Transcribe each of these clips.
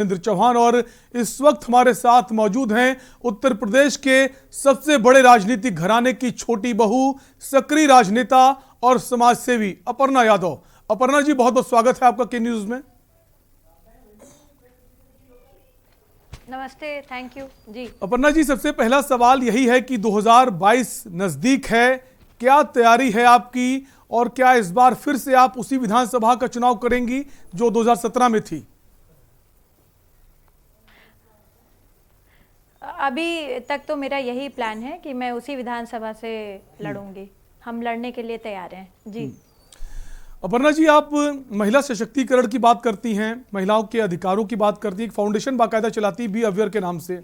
इंद्र चौहान और इस वक्त हमारे साथ मौजूद हैं उत्तर प्रदेश के सबसे बड़े राजनीतिक घराने की छोटी बहू, सक्रिय राजनेता और समाज सेवी अपर्णा यादव। अपर्णा जी, बहुत बहुत स्वागत है आपका के न्यूज में। नमस्ते, थैंक यू जी। अपर्णा जी, सबसे पहला सवाल यही है कि 2022 नजदीक है, क्या तैयारी है आपकी और क्या इस बार फिर से आप उसी विधानसभा का चुनाव करेंगी जो 2017 में थी? अभी तक तो मेरा यही प्लान है कि मैं उसी विधानसभा से लड़ूंगी। हम लड़ने के लिए तैयार हैं जी। अपर्णा जी, आप महिला सशक्तिकरण की बात करती हैं, महिलाओं के अधिकारों की बात करती हैं, एक फाउंडेशन बाकायदा चलाती बी अवेयर के नाम से।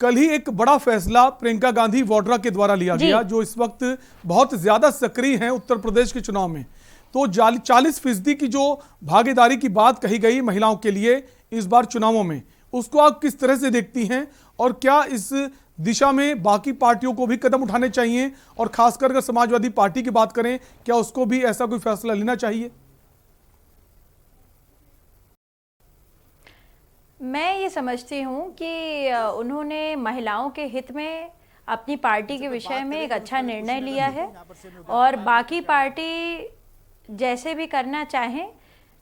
कल ही एक बड़ा फैसला प्रियंका गांधी वाड्रा के द्वारा लिया गया, जो इस वक्त बहुत ज्यादा सक्रिय हैं उत्तर प्रदेश के चुनाव में। तो 40% की जो भागीदारी की बात कही गई महिलाओं के लिए इस बार चुनावों में, उसको आप किस तरह से देखती हैं और क्या इस दिशा में बाकी पार्टियों को भी कदम उठाने चाहिए और खासकर अगर समाजवादी पार्टी की बात करें, क्या उसको भी ऐसा कोई फैसला लेना चाहिए? मैं ये समझती हूँ कि उन्होंने महिलाओं के हित में अपनी पार्टी के विषय में एक अच्छा निर्णय लिया है और बाकी पार्टी जैसे भी करना चाहें।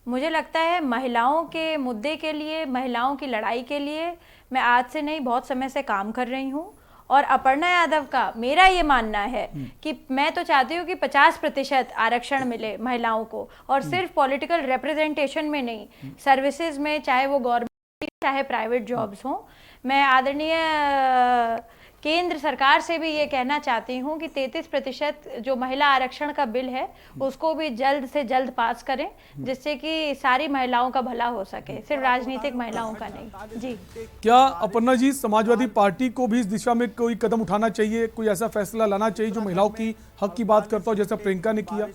मुझे लगता है महिलाओं के मुद्दे के लिए, महिलाओं की लड़ाई के लिए मैं आज से नहीं बहुत समय से काम कर रही हूँ। और अपर्णा यादव का मेरा ये मानना है कि मैं तो चाहती हूँ कि 50% आरक्षण मिले महिलाओं को, और सिर्फ पॉलिटिकल रिप्रेजेंटेशन में नहीं, सर्विसेज में, चाहे वो गवर्नमेंट चाहे प्राइवेट जॉब्स हों। मैं आदरणीय केंद्र सरकार से भी ये कहना चाहती हूँ कि 33% जो महिला आरक्षण का बिल है उसको भी जल्द से जल्द पास करें, जिससे कि सारी महिलाओं का भला हो सके, सिर्फ राजनीतिक महिलाओं का नहीं जी। क्या अपर्णा जी, समाजवादी पार्टी को भी इस दिशा में कोई कदम उठाना चाहिए, कोई ऐसा फैसला लाना चाहिए जो महिलाओं की हक की बात करता हो, जैसा प्रियंका ने किया?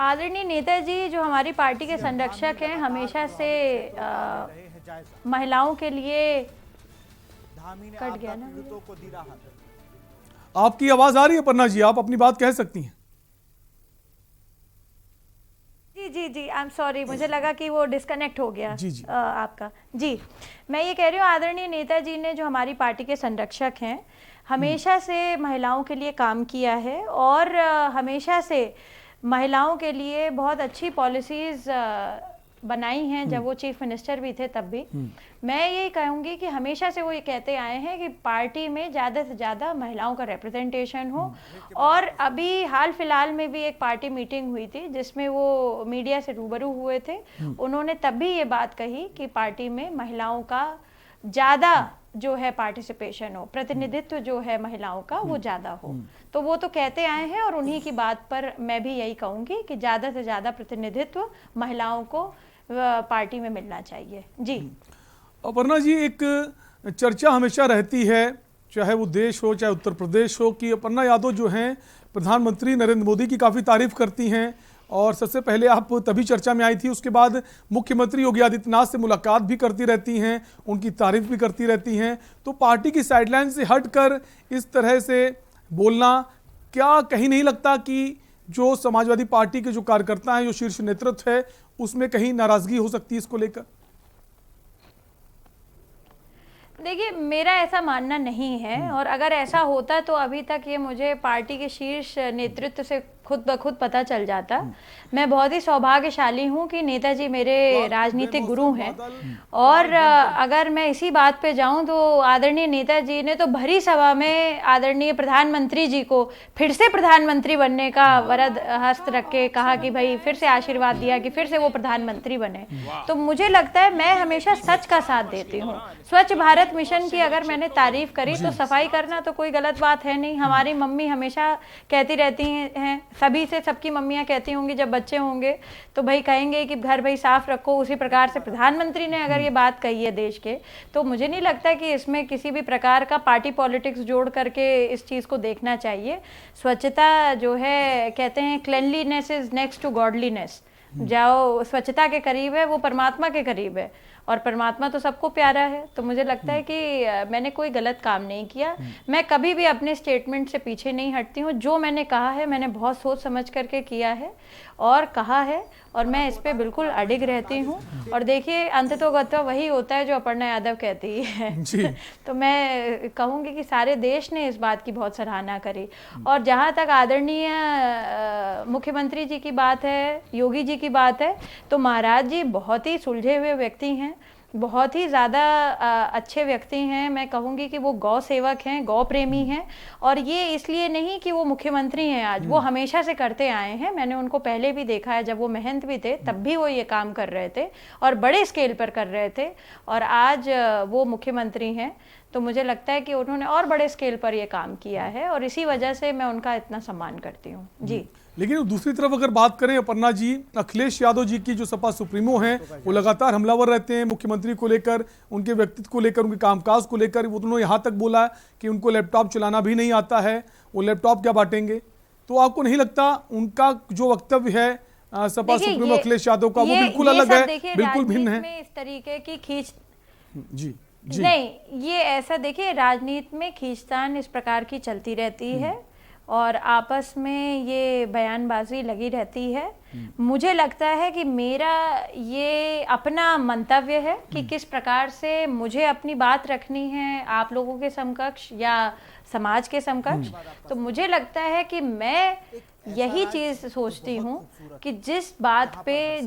आदरणीय नेताजी जो हमारी पार्टी के संरक्षक हैं, हमेशा से महिलाओं के लिए कट गया ना। आपकी आवाज आ रही है अपर्णा जी, आप अपनी बात कह सकती हैं। जी जी जी, आई एम सॉरी, मुझे लगा कि वो डिस्कनेक्ट हो गया। जी जी। आपका जी, मैं ये कह रही हूँ आदरणीय नेताजी ने जो हमारी पार्टी के संरक्षक हैं, हमेशा से महिलाओं के लिए काम किया है और हमेशा से महिलाओं के लिए बहुत अच्छी पॉलिसीज बनाई हैं। जब वो चीफ मिनिस्टर भी थे तब भी मैं यही कहूँगी कि हमेशा से वो ये कहते आए हैं कि पार्टी में ज़्यादा से ज़्यादा महिलाओं का रिप्रेजेंटेशन हो। और अभी हाल फिलहाल में भी एक पार्टी मीटिंग हुई थी जिसमें वो मीडिया से रूबरू हुए थे। उन्होंने तब भी ये बात कही कि पार्टी में महिलाओं का ज़्यादा जो है पार्टिसिपेशन हो, प्रतिनिधित्व जो है महिलाओं का वो ज़्यादा हो। तो वो तो कहते आए हैं और उन्हीं की बात पर मैं भी यही कहूँगी कि ज़्यादा से ज़्यादा प्रतिनिधित्व महिलाओं को पार्टी में मिलना चाहिए जी। अपर्णा जी, एक चर्चा हमेशा रहती है, चाहे वो देश हो चाहे उत्तर प्रदेश हो, कि अपर्णा यादव जो हैं प्रधानमंत्री नरेंद्र मोदी की काफ़ी तारीफ करती हैं और सबसे पहले आप तभी चर्चा में आई थी, उसके बाद मुख्यमंत्री योगी आदित्यनाथ से मुलाकात भी करती रहती हैं, उनकी तारीफ भी करती रहती हैं। तो पार्टी की साइडलाइन से हटकर इस तरह से बोलना, क्या कहीं नहीं लगता कि जो समाजवादी पार्टी के जो कार्यकर्ता हैं, जो शीर्ष नेतृत्व है, उसमें कहीं नाराजगी हो सकती है इसको लेकर? देखिए, मेरा ऐसा मानना नहीं है, और अगर ऐसा होता तो अभी तक ये मुझे पार्टी के शीर्ष नेतृत्व से खुद ब खुद पता चल जाता। मैं बहुत ही सौभाग्यशाली हूँ कि नेताजी मेरे राजनीतिक गुरु हैं। और अगर मैं इसी बात पे जाऊँ तो आदरणीय नेताजी ने तो भरी सभा में आदरणीय प्रधानमंत्री जी को फिर से प्रधानमंत्री बनने का वरद हस्त रख के कहा कि भाई फिर से आशीर्वाद दिया कि फिर से वो प्रधानमंत्री बने। तो मुझे लगता है मैं हमेशा सच का साथ देती हूँ। स्वच्छ भारत मिशन की अगर मैंने तारीफ करी तो सफाई करना तो कोई गलत बात है नहीं। हमारी मम्मी हमेशा कहती रहती हैं, सभी से सबकी मम्मियाँ कहती होंगी जब बच्चे होंगे तो भाई कहेंगे कि घर भाई साफ रखो। उसी प्रकार से प्रधानमंत्री ने अगर ये बात कही है देश के, तो मुझे नहीं लगता कि इसमें किसी भी प्रकार का पार्टी पॉलिटिक्स जोड़ करके इस चीज़ को देखना चाहिए। स्वच्छता जो है, कहते हैं cleanliness is next to godliness. जाओ स्वच्छता के करीब है वो परमात्मा के करीब है। और परमात्मा तो सबको प्यारा है, तो मुझे लगता है कि मैंने कोई गलत काम नहीं किया। मैं कभी भी अपने स्टेटमेंट से पीछे नहीं हटती हूँ। जो मैंने कहा है मैंने बहुत सोच समझ करके किया है और कहा है, और मैं इस पे बिल्कुल अडिग रहती हूँ। और देखिए अंततोगत्वा वही होता है जो अपर्णा यादव कहती है जी। तो मैं कहूँगी कि सारे देश ने इस बात की बहुत सराहना करी। और जहाँ तक आदरणीय मुख्यमंत्री जी की बात है, योगी जी की बात है, तो महाराज जी बहुत ही सुलझे हुए व्यक्ति हैं, बहुत ही ज़्यादा अच्छे व्यक्ति हैं। मैं कहूँगी कि वो गौ सेवक हैं, गौ प्रेमी हैं। और ये इसलिए नहीं कि वो मुख्यमंत्री हैं आज, वो हमेशा से करते आए हैं। मैंने उनको पहले भी देखा है, जब वो महंत भी थे तब भी वो ये काम कर रहे थे और बड़े स्केल पर कर रहे थे। और आज वो मुख्यमंत्री हैं, तो मुझे लगता है कि उन्होंने और बड़े स्केल पर ये काम किया है और इसी वजह से मैं उनका इतना सम्मान करती हूँ। जी। लेकिन दूसरी तरफ अगर बात करें अपर्णा जी, अखिलेश यादव जी की जो सपा सुप्रीमो हैं वो लगातार हमलावर रहते हैं मुख्यमंत्री को लेकर, उनके व्यक्तित्व को लेकर, उनके कामकाज को लेकर। वो दोनों यहाँ तक बोला कि उनको लैपटॉप चलाना भी नहीं आता है, वो लैपटॉप क्या बांटेंगे। तो आपको नहीं लगता उनका जो वक्तव्य है सपा सुप्रीमो अखिलेश यादव का, वो बिल्कुल अलग है, बिल्कुल भिन्न है? इस तरीके की खींच जी जी नहीं, ये ऐसा देखिए, राजनीति में खींचतान इस प्रकार की चलती रहती है और आपस में ये बयानबाजी लगी रहती है। मुझे लगता है कि मेरा ये अपना मंतव्य है कि किस प्रकार से मुझे अपनी बात रखनी है आप लोगों के समकक्ष या समाज के समकक्ष। तो मुझे लगता है कि मैं यही चीज़ सोचती हूँ कि जिस बात पे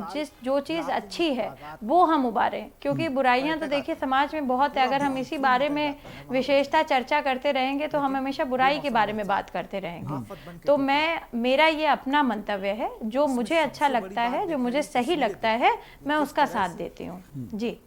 जो चीज़ अच्छी है वो हम उबारें, क्योंकि बुराइयां तो देखिए समाज में बहुत है। अगर हम इसी बारे में विशेषता चर्चा करते रहेंगे तो हम हमेशा बुराई के बारे में बात करते रहेंगे। तो मेरा ये अपना मंतव्य है, जो मुझे अच्छा लगता है, जो मुझे सही लगता है, मैं उसका साथ देती हूँ। जी।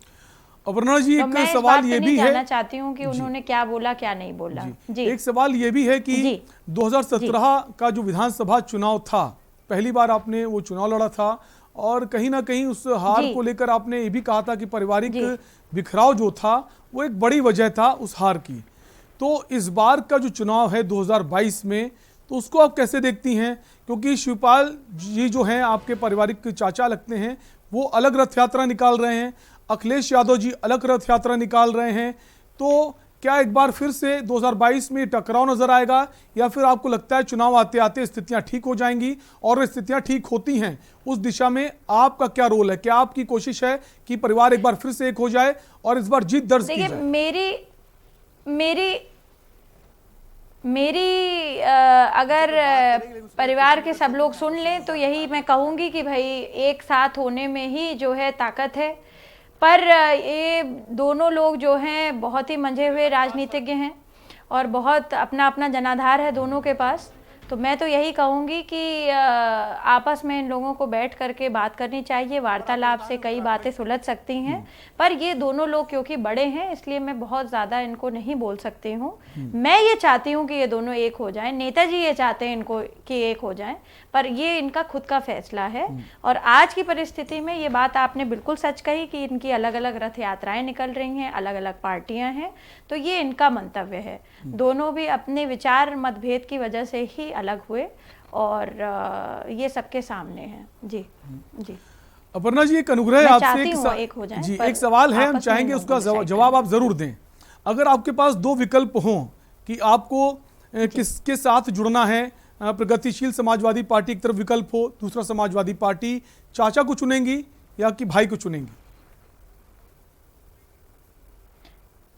अपर्णा जी, तो एक मैं इस सवाल बात ये पे भी नहीं है, जानना चाहती हूँ कि उन्होंने क्या बोला क्या नहीं बोला। जी। एक सवाल ये भी है कि 2017 का जो विधानसभा चुनाव था, पहली बार आपने वो चुनाव लड़ा था और कहीं ना कहीं उस हार को लेकर आपने ये भी कहा था कि पारिवारिक बिखराव जो था वो एक बड़ी वजह था उस हार की। तो इस बार का जो चुनाव है 2022 में, तो उसको आप कैसे देखती हैं? क्योंकि शिवपाल जी जो हैं आपके पारिवारिक चाचा लगते हैं, वो अलग रथ यात्रा निकाल रहे हैं, अखिलेश यादव जी अलग रथ यात्रा निकाल रहे हैं। तो क्या एक बार फिर से 2022 में टकराव नजर आएगा या फिर आपको लगता है चुनाव आते आते स्थितियां ठीक हो जाएंगी? और स्थितियां ठीक होती हैं उस दिशा में आपका क्या रोल है? क्या आपकी कोशिश है कि परिवार एक बार फिर से एक हो जाए और इस बार जीत दर्ज की जाए? मेरी अगर परिवार के सब लोग सुन लें तो यही मैं कहूँगी कि भाई एक साथ होने में ही जो है ताकत है। पर ये दोनों लोग जो हैं बहुत ही मंझे हुए राजनीतिज्ञ हैं और बहुत अपना अपना जनाधार है दोनों के पास। तो मैं तो यही कहूँगी कि आपस में इन लोगों को बैठ करके बात करनी चाहिए। वार्तालाप से कई बातें सुलझ सकती हैं, पर ये दोनों लोग क्योंकि बड़े हैं इसलिए मैं बहुत ज़्यादा इनको नहीं बोल सकती हूँ। मैं ये चाहती हूँ कि ये दोनों एक हो जाएं, नेताजी ये चाहते हैं इनको कि एक हो जाएं, पर ये इनका खुद का फैसला है। और आज की परिस्थिति में ये बात आपने बिल्कुल सच कही कि इनकी अलग अलग रथ यात्राएं निकल रही हैं, अलग अलग पार्टियां हैं, तो ये इनका मंतव्य है। दोनों भी अपने विचार मतभेद की वजह से ही अलग हुए और ये सबके सामने है। जी जी। अपर्णा जी, एक अनुग्रह आपसे एक हो जाए, जी एक सवाल है, हम चाहेंगे उसका जवाब आप जरूर दें। अगर आपके पास दो विकल्प हों कि आपको किसके साथ जुड़ना है, प्रगतिशील समाजवादी पार्टी की तरफ विकल्प हो, दूसरा समाजवादी पार्टी, चाचा को चुनेंगी या कि भाई को चुनेंगी?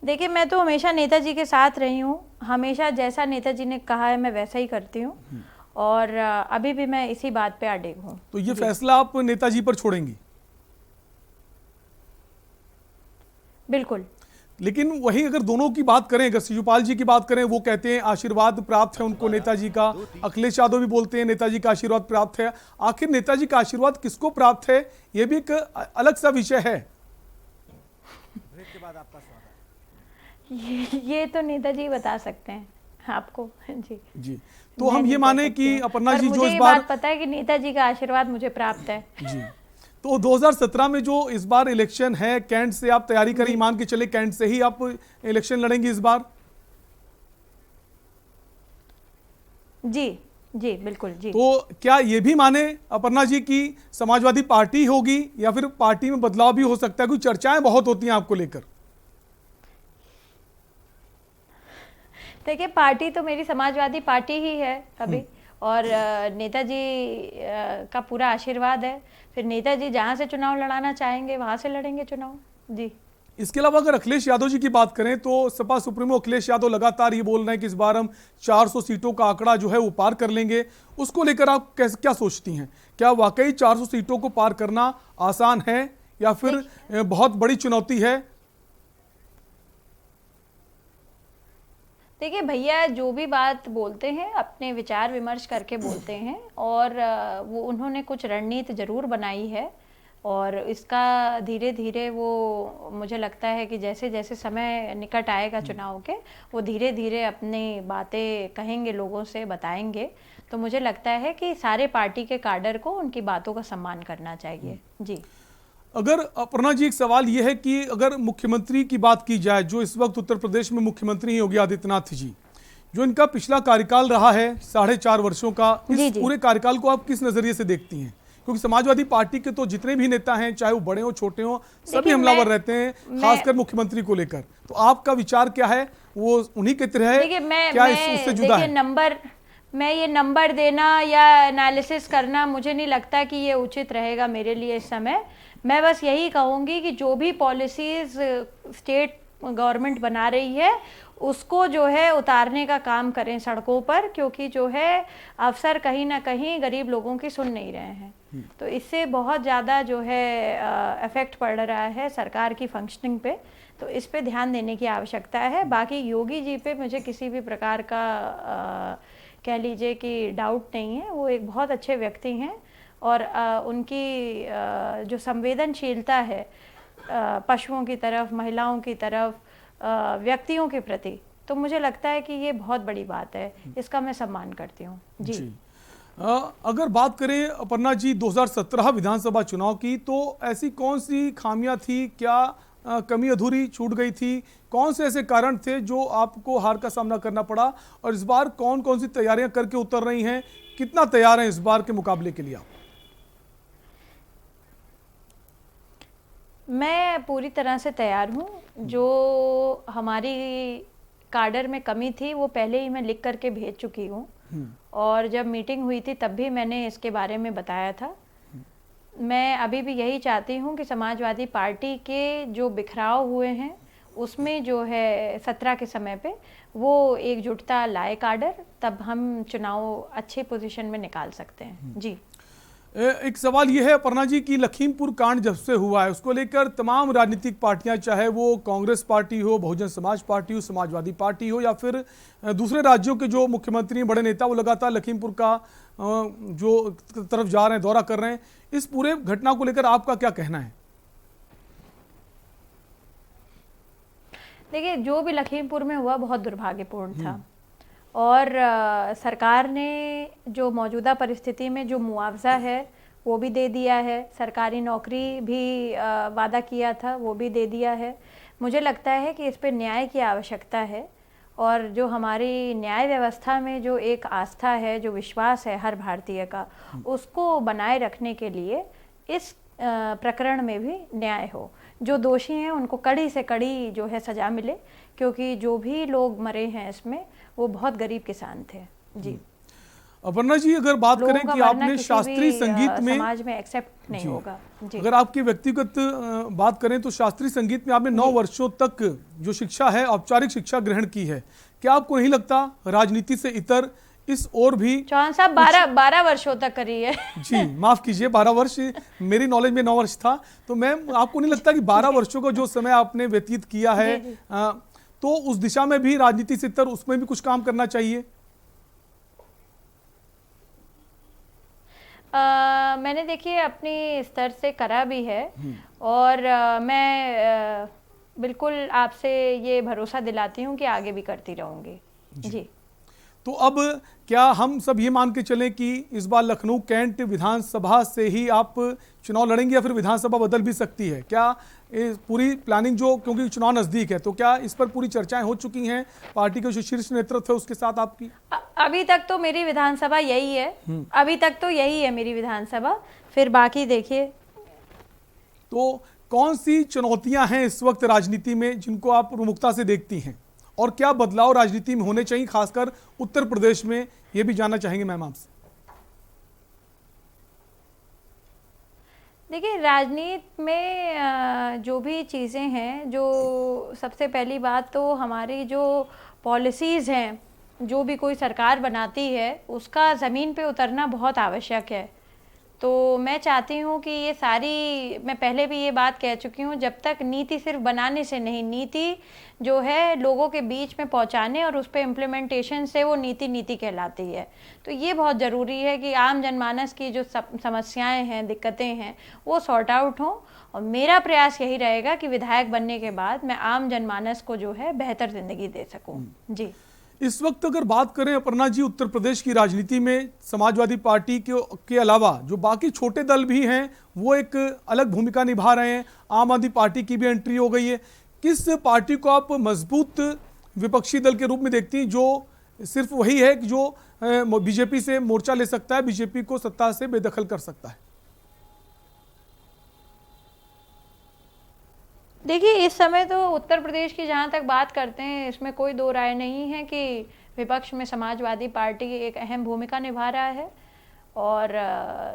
देखिए, मैं तो हमेशा नेताजी के साथ रही हूँ, हमेशा जैसा नेताजी ने कहा है मैं वैसा ही करती हूँ और अभी भी मैं इसी बात पे अडिग हूँ। तो ये फैसला आप नेताजी पर छोड़ेंगी? बिल्कुल। लेकिन वही अगर दोनों की बात करें, अगर शिवपाल जी की बात करें, वो कहते हैं आशीर्वाद प्राप्त है उनको नेताजी का, अखिलेश यादव भी बोलते हैं नेताजी का आशीर्वाद प्राप्त है। आखिर नेताजी का आशीर्वाद किसको प्राप्त है, ये भी एक अलग सा विषय है। ये तो नेताजी बता सकते हैं आपको। जी जी। तो हम ये माने कि अपर्णा जी जो इस बार पता है कि नेताजी का आशीर्वाद मुझे प्राप्त है। जी। तो 2017 में जो इस बार इलेक्शन है, कैंट से आप तैयारी करें, मान के चले कैंट से ही आप इलेक्शन लड़ेंगे इस बार? जी जी बिल्कुल जी। तो क्या ये भी माने अपर्णा जी की समाजवादी पार्टी होगी या फिर पार्टी में बदलाव भी हो सकता है? क्योंकि चर्चाएं बहुत होती हैं आपको लेकर। देखिए, पार्टी तो मेरी समाजवादी पार्टी ही है अभी, और नेताजी का पूरा आशीर्वाद है। फिर नेताजी जहां से चुनाव लड़ाना चाहेंगे वहां से लड़ेंगे चुनाव। जी। इसके अलावा अगर अखिलेश यादव जी की बात करें तो सपा सुप्रीमो अखिलेश यादव लगातार ये बोल रहे हैं कि इस बार हम 400 सीटों का आंकड़ा जो है वो पार कर लेंगे। उसको लेकर आप कैसे क्या सोचती हैं? क्या वाकई 400 सीटों को पार करना आसान है या फिर बहुत बड़ी चुनौती है? देखिए भैया, जो भी बात बोलते हैं अपने विचार विमर्श करके बोलते हैं, और वो उन्होंने कुछ रणनीति जरूर बनाई है, और इसका धीरे धीरे वो, मुझे लगता है कि जैसे जैसे समय निकट आएगा चुनाव के, वो धीरे धीरे अपनी बातें कहेंगे, लोगों से बताएंगे। तो मुझे लगता है कि सारे पार्टी के काडर को उनकी बातों का सम्मान करना चाहिए। जी। अगर अपर्णा जी, एक सवाल यह है कि अगर मुख्यमंत्री की बात की जाए, जो इस वक्त उत्तर प्रदेश में मुख्यमंत्री योगी आदित्यनाथ जी, जो इनका पिछला कार्यकाल रहा है 4.5 वर्षों का, इस पूरे कार्यकाल को आप किस नजरिए से देखती हैं? क्योंकि समाजवादी पार्टी के तो जितने भी नेता हैं, चाहे वो बड़े हो छोटे हो, सभी हमलावर रहते हैं, खासकर मुख्यमंत्री को लेकर। तो आपका विचार क्या है? वो उन्हीं के तरह है, क्या उससे जुदा है? मैं ये नंबर देना या एनालिसिस करना, मुझे नहीं लगता कि ये उचित रहेगा मेरे लिए इस समय। मैं बस यही कहूँगी कि जो भी पॉलिसीज स्टेट गवर्नमेंट बना रही है उसको जो है उतारने का काम करें सड़कों पर, क्योंकि जो है अफसर कहीं ना कहीं गरीब लोगों की सुन नहीं रहे हैं। तो इससे बहुत ज़्यादा जो है इफेक्ट पड़ रहा है सरकार की फंक्शनिंग पे। तो इस पे ध्यान देने की आवश्यकता है। बाकी योगी जी पे मुझे किसी भी प्रकार का कह लीजिए कि डाउट नहीं है। वो एक बहुत अच्छे व्यक्ति हैं, और उनकी जो संवेदनशीलता है पशुओं की तरफ, महिलाओं की तरफ, व्यक्तियों के प्रति, तो मुझे लगता है कि ये बहुत बड़ी बात है। इसका मैं सम्मान करती हूँ। जी। अगर बात करें अपर्णा जी 2017 विधानसभा चुनाव की, तो ऐसी कौन सी खामियां थी, क्या कमी अधूरी छूट गई थी, कौन से ऐसे कारण थे जो आपको हार का सामना करना पड़ा, और इस बार कौन कौन सी तैयारियां करके उतर रही हैं? कितना तैयार हैं इस बार के मुकाबले के लिए आप? मैं पूरी तरह से तैयार हूँ। जो हमारी काडर में कमी थी वो पहले ही मैं लिख करके भेज चुकी हूँ, और जब मीटिंग हुई थी तब भी मैंने इसके बारे में बताया था। मैं अभी भी यही चाहती हूँ कि समाजवादी पार्टी के जो बिखराव हुए हैं उसमें जो है 17 के समय पे वो एकजुटता लाए काडर, तब हम चुनाव अच्छे पोजीशन में निकाल सकते हैं। जी। एक सवाल यह है अपर्णा जी की लखीमपुर कांड जब से हुआ है उसको लेकर तमाम राजनीतिक पार्टियां, चाहे वो कांग्रेस पार्टी हो, बहुजन समाज पार्टी हो, समाजवादी पार्टी हो, या फिर दूसरे राज्यों के जो मुख्यमंत्री बड़े नेता, वो लगातार लखीमपुर का जो तरफ जा रहे हैं, दौरा कर रहे हैं। इस पूरे घटना को लेकर आपका क्या कहना है? देखिए, जो भी लखीमपुर में हुआ बहुत दुर्भाग्यपूर्ण था, और सरकार ने जो मौजूदा परिस्थिति में जो मुआवजा है वो भी दे दिया है, सरकारी नौकरी भी वादा किया था वो भी दे दिया है। मुझे लगता है कि इस पे न्याय की आवश्यकता है, और जो हमारी न्याय व्यवस्था में जो एक आस्था है, जो विश्वास है हर भारतीय का, उसको बनाए रखने के लिए इस प्रकरण में भी न्याय हो। जो दोषी हैं उनको कड़ी से कड़ी जो है सजा मिले, क्योंकि जो भी लोग मरे हैं इसमें वो बहुत गरीब किसान थे। जी। अपर्णा जी, अगर बात करें कि आपने शास्त्रीय संगीत में, समाज में एक्सेप्ट नहीं होगा। जी। अगर आपकी व्यक्तिगत बात करें तो शास्त्रीय संगीत में आपने 9 वर्षों तक जो शिक्षा है, औपचारिक शिक्षा ग्रहण की है। क्या आपको नहीं लगता राजनीति से इतर इस और भी? चौहान साहब 12 वर्षों तक करी है। जी, माफ कीजिए, 12 वर्ष, मेरी नॉलेज में 9 वर्ष था। तो मैम, आपको नहीं लगता कि 12 वर्षों का जो समय आपने व्यतीत किया है, तो उस दिशा में भी राजनीति से इतर उसमें भी कुछ काम करना चाहिए? मैंने देखिए अपनी स्तर से करा भी है, और मैं बिल्कुल आपसे ये भरोसा दिलाती हूँ कि आगे भी करती रहूँगी। जी। तो अब क्या हम सब ये मान के चलें कि इस बार लखनऊ कैंट विधानसभा से ही आप चुनाव लड़ेंगे, या फिर विधानसभा बदल भी सकती है? क्या पूरी प्लानिंग, जो क्योंकि चुनाव नजदीक है, तो क्या इस पर पूरी चर्चाएं हो चुकी हैं पार्टी के जो शीर्ष नेतृत्व है उसके साथ आपकी? अभी तक तो मेरी विधानसभा यही है, अभी तक तो यही है मेरी विधानसभा, फिर बाकी देखिए। तो कौन सी चुनौतियां हैं इस वक्त राजनीति में जिनको आप प्रमुखता से देखती हैं, और क्या बदलाव राजनीति में होने चाहिए, खासकर उत्तर प्रदेश में, ये भी जानना चाहेंगे मैम आपसे। देखिए, राजनीति में जो भी चीज़ें हैं, जो सबसे पहली बात तो हमारी जो पॉलिसीज़ हैं, जो भी कोई सरकार बनाती है उसका ज़मीन पे उतरना बहुत आवश्यक है। तो मैं चाहती हूँ कि ये सारी, मैं पहले भी ये बात कह चुकी हूँ, जब तक नीति सिर्फ बनाने से नहीं, नीति जो है लोगों के बीच में पहुँचाने और उस पर इम्प्लीमेंटेशन से वो नीति कहलाती है। तो ये बहुत ज़रूरी है कि आम जनमानस की जो समस्याएं हैं, दिक्कतें हैं, वो सॉर्ट आउट हों। और मेरा प्रयास यही रहेगा कि विधायक बनने के बाद मैं आम जनमानस को जो है बेहतर ज़िंदगी दे सकूँ। जी, इस वक्त अगर बात करें अपर्णा जी, उत्तर प्रदेश की राजनीति में समाजवादी पार्टी के अलावा जो बाकी छोटे दल भी हैं वो एक अलग भूमिका निभा रहे हैं। आम आदमी पार्टी की भी एंट्री हो गई है। किस पार्टी को आप मजबूत विपक्षी दल के रूप में देखती हैं, जो सिर्फ वही है कि जो बीजेपी से मोर्चा ले सकता है, बीजेपी को सत्ता से बेदखल कर सकता है? देखिए, इस समय तो उत्तर प्रदेश की जहाँ तक बात करते हैं, इसमें कोई दो राय नहीं है कि विपक्ष में समाजवादी पार्टी एक अहम भूमिका निभा रहा है, और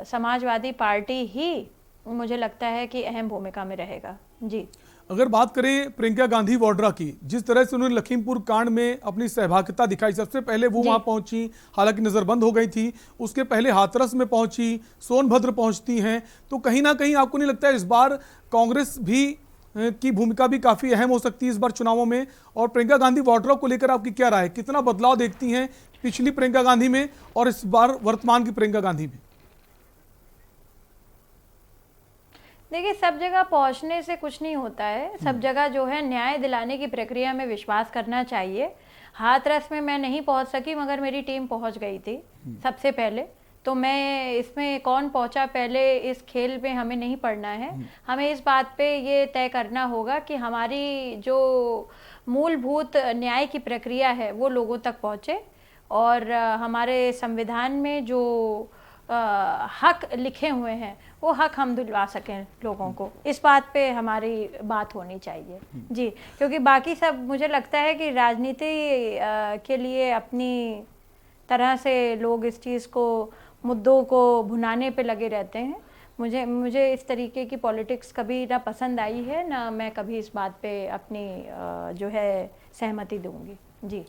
समाजवादी पार्टी ही मुझे लगता है कि अहम भूमिका में रहेगा। जी, अगर बात करें प्रियंका गांधी वाड्रा की, जिस तरह से उन्होंने लखीमपुर कांड में अपनी सहभागिता दिखाई, सबसे पहले वो वहां पहुंची, हालांकि नजरबंद हो गई थी, उसके पहले हाथरस में पहुंची, सोनभद्र पहुंचती हैं, तो कहीं ना कहीं आपको नहीं लगता है इस बार कांग्रेस भी की भूमिका भी काफी अहम हो सकती है इस बार चुनावों में? और प्रियंका गांधी वाड्रा को लेकर आपकी क्या राय है? कितना बदलाव देखती हैं पिछली प्रियंका गांधी में और इस बार वर्तमान की प्रियंका गांधी में? देखिए, सब जगह पहुंचने से कुछ नहीं होता है। सब जगह जो है न्याय दिलाने की प्रक्रिया में विश्वास करना चाहिए। हाथरस में मैं नहीं पहुंच सकी, मगर मेरी टीम पहुंच गई थी सबसे पहले। तो मैं इसमें कौन पहुंचा पहले, इस खेल में हमें नहीं पड़ना है। हमें इस बात पे ये तय करना होगा कि हमारी जो मूलभूत न्याय की प्रक्रिया है वो लोगों तक पहुंचे, और हमारे संविधान में जो हक लिखे हुए हैं वो हक हम दिलवा सकें लोगों को। इस बात पे हमारी बात होनी चाहिए। जी, क्योंकि बाकी सब मुझे लगता है कि राजनीति के लिए अपनी तरह से लोग इस चीज़ को, मुद्दों को भुनाने पे लगे रहते हैं। मुझे इस तरीके की पॉलिटिक्स कभी ना पसंद आई है, ना मैं कभी इस बात पे अपनी जो है सहमति दूंगी। जी,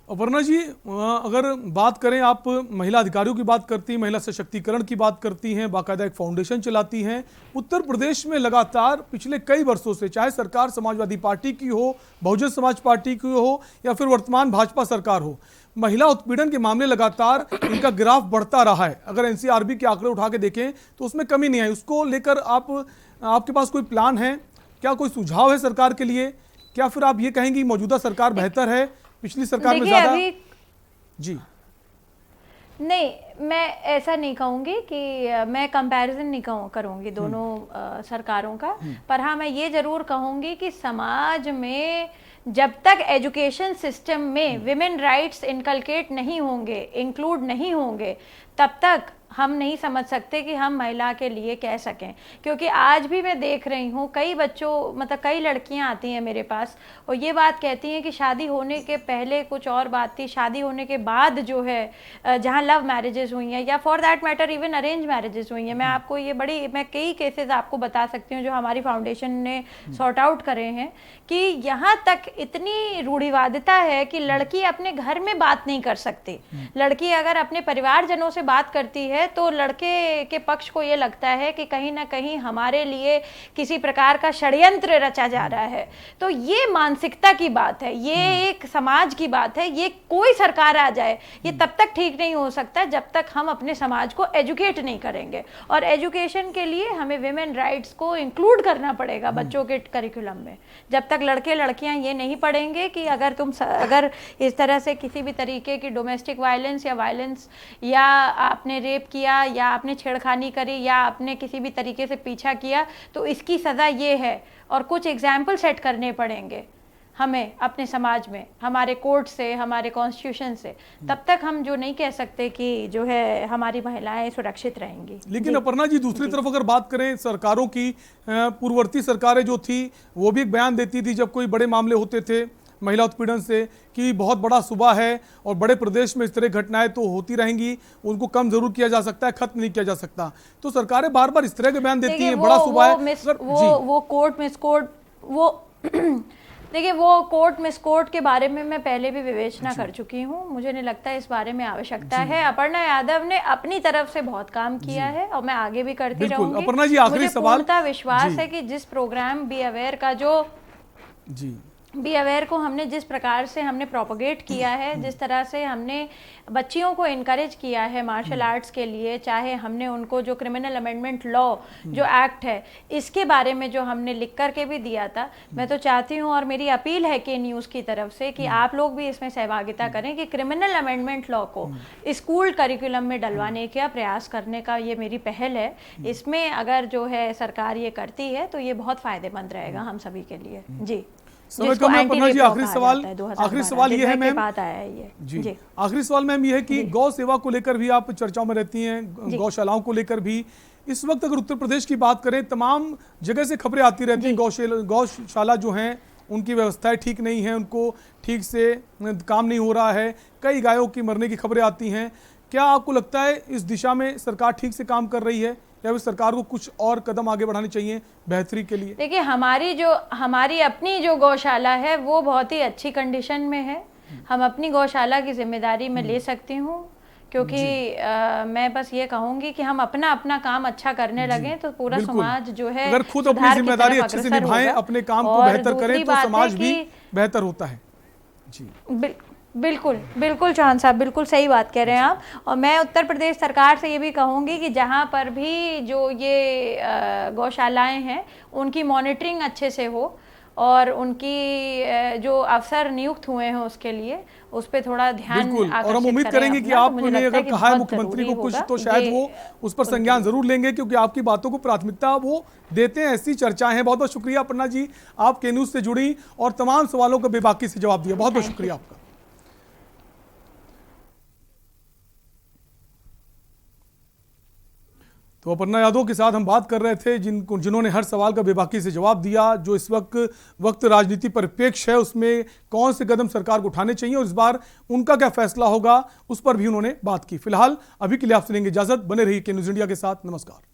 अपर्णा जी, अगर बात करें, आप महिला अधिकारियों की बात करती हैं, महिला सशक्तिकरण की बात करती हैं, बाकायदा एक फाउंडेशन चलाती हैं। उत्तर प्रदेश में लगातार पिछले कई वर्षों से, चाहे सरकार समाजवादी पार्टी की हो, बहुजन समाज पार्टी की हो, या फिर वर्तमान भाजपा सरकार हो, महिला उत्पीड़न के मामले लगातार इनका ग्राफ बढ़ता रहा है। अगर एनसीआरबी के आंकड़े उठा के देखें तो उसमें कमी नहीं आई। उसको लेकर आपके पास कोई प्लान है क्या? कोई सुझाव है सरकार के लिए? क्या फिर आप ये कहेंगी मौजूदा सरकार बेहतर है, पिछली सरकार में ज्यादा? जी नहीं, मैं ऐसा नहीं कहूँगी कि मैं कंपैरिजन नहीं करूँगी दोनों सरकारों का। पर हाँ, मैं ये ज़रूर कहूँगी कि समाज में जब तक एजुकेशन सिस्टम में विमेन राइट्स इनकलकेट नहीं होंगे, इंक्लूड नहीं होंगे, तब तक हम नहीं समझ सकते कि हम महिला के लिए कह सकें। क्योंकि आज भी मैं देख रही हूँ कई बच्चों, मतलब कई लड़कियाँ आती हैं मेरे पास और ये बात कहती हैं कि शादी होने के पहले कुछ और बात थी, शादी होने के बाद जो है जहाँ लव मैरिजेस हुई हैं, या for that matter even arrange marriages हुई हैं। मैं आपको ये मैं कई केसेस आपको बता सकती हूँ जो हमारी फाउंडेशन ने सॉर्ट आउट करे हैं, कि यहाँ तक इतनी रूढ़िवादिता है कि लड़की अपने घर में बात नहीं कर सकती। लड़की अगर अपने परिवारजनों से बात करती है तो लड़के के पक्ष को ये लगता है कि कहीं ना कहीं हमारे लिए किसी प्रकार का षड्यंत्र रचा जा रहा है। तो ये मानसिकता की बात है, ये एक समाज की बात है। ये कोई सरकार आ जाए, ये तब तक ठीक नहीं हो सकता जब तक हम अपने समाज को एजुकेट नहीं करेंगे। और एजुकेशन के लिए हमें विमेन राइट्स को इंक्लूड करना पड़ेगा बच्चों के करिकुलम में। जब तक लड़के लड़कियां ये नहीं पढ़ेंगे कि अगर इस तरह से किसी भी तरीके की डोमेस्टिक वायलेंस या आपने रेप किया, या आपने छेड़खानी करी, या आपने किसी भी तरीके से पीछा किया, तो इसकी सज़ा ये है, और कुछ एग्जाम्पल सेट करने पड़ेंगे। हमें अपने समाज में, हमारे कोर्ट से, हमारे कॉन्स्टिट्यूशन से, तब तक हम जो नहीं कह सकते कि जो है हमारी महिलाएं सुरक्षित रहेंगी। लेकिन अपर्णा जी, दूसरी तरफ अगर बात करें सरकारों की, पूर्ववर्ती सरकारें जो थी वो भी एक बयान देती थी जब कोई बड़े मामले होते थे महिला उत्पीड़न से कि बहुत बड़ा सूबा है और बड़े प्रदेश में इस तरह घटनाएं तो होती रहेंगी, उनको कम जरूर किया जा सकता है, खत्म नहीं किया जा सकता। तो सरकारें बार बार इस तरह के बयान देती हैं, बड़ा सूबा है। वो कोर्ट मिसकोर्ट, वो देखिए वो कोर्ट मिसकोर्ट के बारे में मैं पहले भी विवेचना कर चुकी हूँ। मुझे नहीं लगता इस बारे में आवश्यकता है। अपर्णा यादव ने अपनी तरफ से बहुत काम किया है और मैं आगे भी करती रहूंगी। अपर्णा जी, आखिरी सवाल। मुझे पूर्णतः विश्वास है कि जिस प्रोग्राम बी अवेयर का जो बी अवेयर को हमने जिस प्रकार से हमने प्रोपोगेट किया है, जिस तरह से हमने बच्चियों को इनकरेज किया है मार्शल आर्ट्स के लिए, चाहे हमने उनको जो क्रिमिनल अमेंडमेंट लॉ जो एक्ट है इसके बारे में जो हमने लिख करके भी दिया था, मैं तो चाहती हूँ और मेरी अपील है कि न्यूज़ की तरफ से कि आप लोग भी इसमें सहभागिता करें कि क्रिमिनल अमेंडमेंट लॉ को स्कूल करिकुलम में डलवाने का प्रयास करने का ये मेरी पहल है। इसमें अगर जो है सरकार ये करती है तो ये बहुत फायदेमंद रहेगा हम सभी के लिए। जी, समय कम है अपर्णा जी, आखिरी सवाल ये है मैम, जी आखिरी सवाल मैम ये है कि गौ सेवा को लेकर भी आप चर्चाओं में रहती हैं, गौशालाओं को लेकर भी इस वक्त अगर उत्तर प्रदेश की बात करें, तमाम जगह से खबरें आती रहती हैं, गौशाला जो हैं उनकी व्यवस्थाएं ठीक नहीं है, उनको ठीक से काम नहीं हो रहा है, कई गायों की मरने की खबरें आती हैं। क्या आपको लगता है इस दिशा में सरकार ठीक से काम कर रही है या फिर सरकार को कुछ और कदम आगे बढ़ाने चाहिए बेहतरी के लिए? देखिए हमारी अपनी जो गौशाला है वो बहुत ही अच्छी कंडीशन में है। हम अपनी गौशाला की जिम्मेदारी मैं ले सकती हूँ, क्योंकि मैं बस ये कहूंगी कि हम अपना काम अच्छा करने लगे तो पूरा समाज जो है अगर खुद अपनी जिम्मेदारी अच्छे से निभाएं, अपने काम को बेहतर करें तो समाज भी बेहतर होता है। जी बिल्कुल चौहान साहब, बिल्कुल सही बात कह रहे हैं आप। और मैं उत्तर प्रदेश सरकार से ये भी कहूँगी कि जहाँ पर भी जो ये गौशालाएं हैं उनकी मॉनिटरिंग अच्छे से हो और उनकी जो अफसर नियुक्त हुए हैं उसके लिए उस पर थोड़ा ध्यान और हम उम्मीद करेंगे कि आपने अगर कहा है मुख्यमंत्री को कुछ तो शायद वो उस पर संज्ञान जरूर लेंगे, क्योंकि आपकी बातों को प्राथमिकता वो देते हैं। ऐसी चर्चाएं हैं। बहुत बहुत शुक्रिया अपर्णा जी, आप के न्यूज़ से जुड़ी और तमाम सवालों का बेबाकी से जवाब दिया। बहुत बहुत शुक्रिया आपका। तो अपर्णा यादव के साथ हम बात कर रहे थे जिन्होंने हर सवाल का बेबाकी से जवाब दिया। जो इस वक्त राजनीति परिप्रेक्ष्य है उसमें कौन से कदम सरकार को उठाने चाहिए और इस बार उनका क्या फैसला होगा उस पर भी उन्होंने बात की। फिलहाल अभी के लिए आपसे लेंगे इजाजत। बने रहिए के न्यूज़ इंडिया के साथ। नमस्कार।